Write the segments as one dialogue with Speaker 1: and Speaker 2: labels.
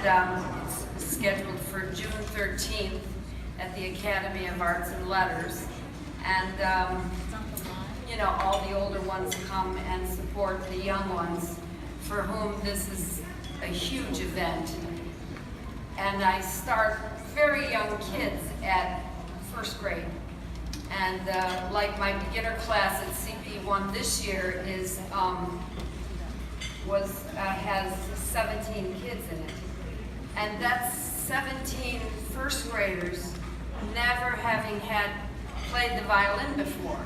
Speaker 1: and it's scheduled for June 13th at the Academy of Arts and Letters. And you know, all the older ones come and support the young ones, for whom this is a huge event. And I start very young kids at first grade. And like my beginner class at CP1 this year is has 17 kids in it. And that's 17 first graders never having had played the violin before.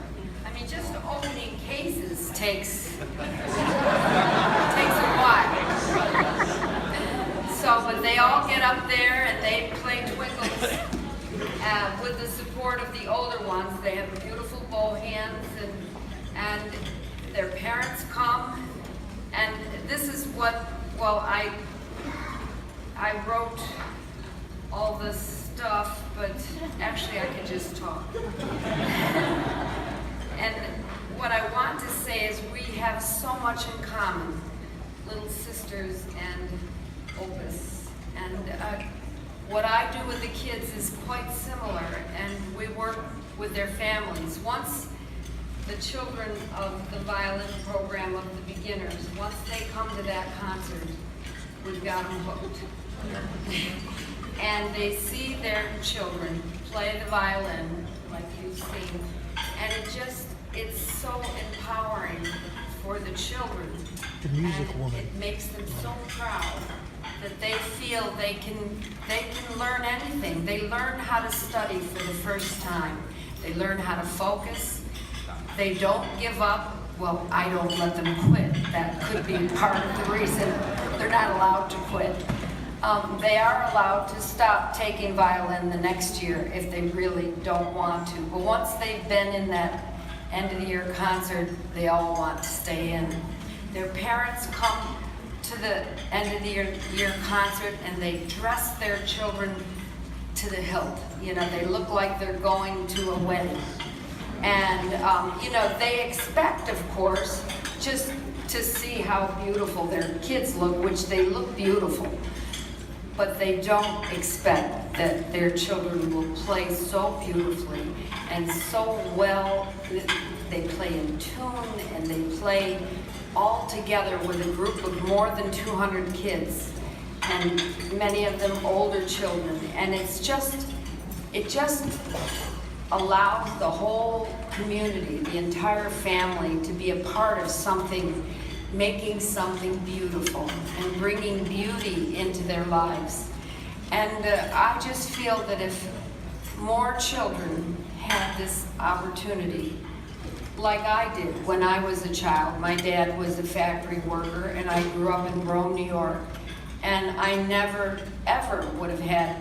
Speaker 1: I mean, just opening cases takes a while. So, but they all get up there and they play Twinkles with the support of the older ones. They have beautiful bow hands, and their parents come. And this is what, well, I wrote all this stuff, but actually I could just talk. And what I want to say is we have so much in common, Little Sisters and Opus. And what I do with the kids is quite similar, and we work with their families. Once the children of the violin program of the beginners, once they come to that concert, we've got them hooked. And they see their children play the violin, like you've seen, and it's so empowering for the children.
Speaker 2: The music
Speaker 1: and
Speaker 2: woman.
Speaker 1: It makes them so proud that they feel they can learn anything. They learn how to study for the first time. They learn how to focus. They don't give up. Well, I don't let them quit. That could be part of the reason they're not allowed to quit. They are allowed to stop taking violin the next year if they really don't want to. But once they've been in that end of the year concert, they all want to stay in. Their parents come to the end of the year concert and they dress their children to the hilt. You know, they look like they're going to a wedding. And, you know, they expect, of course, just to see how beautiful their kids look, which they look beautiful. But they don't expect that their children will play so beautifully and so well. They play in tune and they play all together with a group of more than 200 kids, and many of them older children. And it just allows the whole community, the entire family, to be a part of something, making something beautiful and bringing beauty into their lives. And I just feel that if more children had this opportunity, like I did when I was a child. My dad was a factory worker and I grew up in Rome, New York, and I never, ever would have had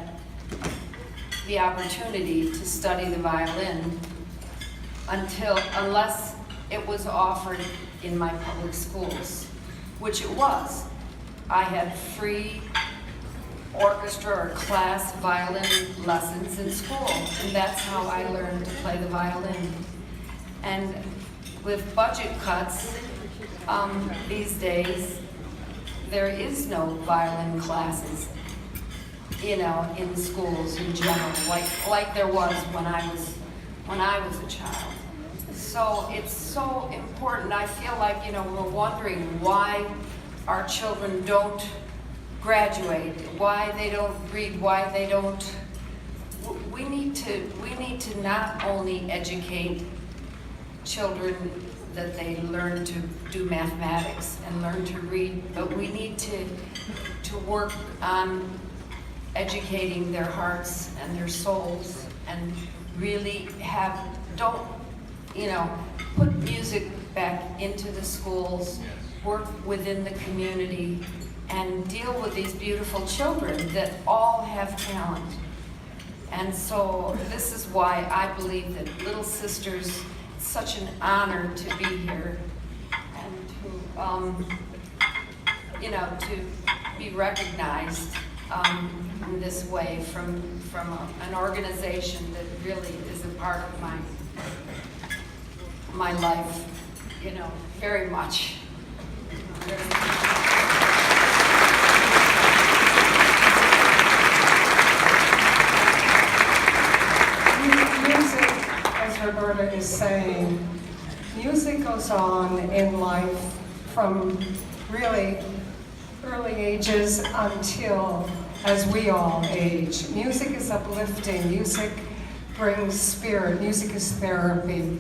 Speaker 1: the opportunity to study the violin unless it was offered in my public schools, which it was. I had free orchestra or class violin lessons in school, and that's how I learned to play the violin. And with budget cuts these days, there is no violin classes, you know, in schools in general, like there was when I was a child. So it's so important. I feel like, you know, we're wondering why our children don't graduate, why they don't read, why they don't. We need to not only educate children that they learn to do mathematics and learn to read, but we need to work on educating their hearts and their souls, and really put music back into the schools, work within the community, and deal with these beautiful children that all have talent. And so this is why I believe that Little Sisters, it's such an honor to be here and to be recognized in this way from an organization that really is a part of my life, you know, very much.
Speaker 2: Roberta is saying, music goes on in life from really early ages until as we all age. Music is uplifting, music brings spirit, music is therapy.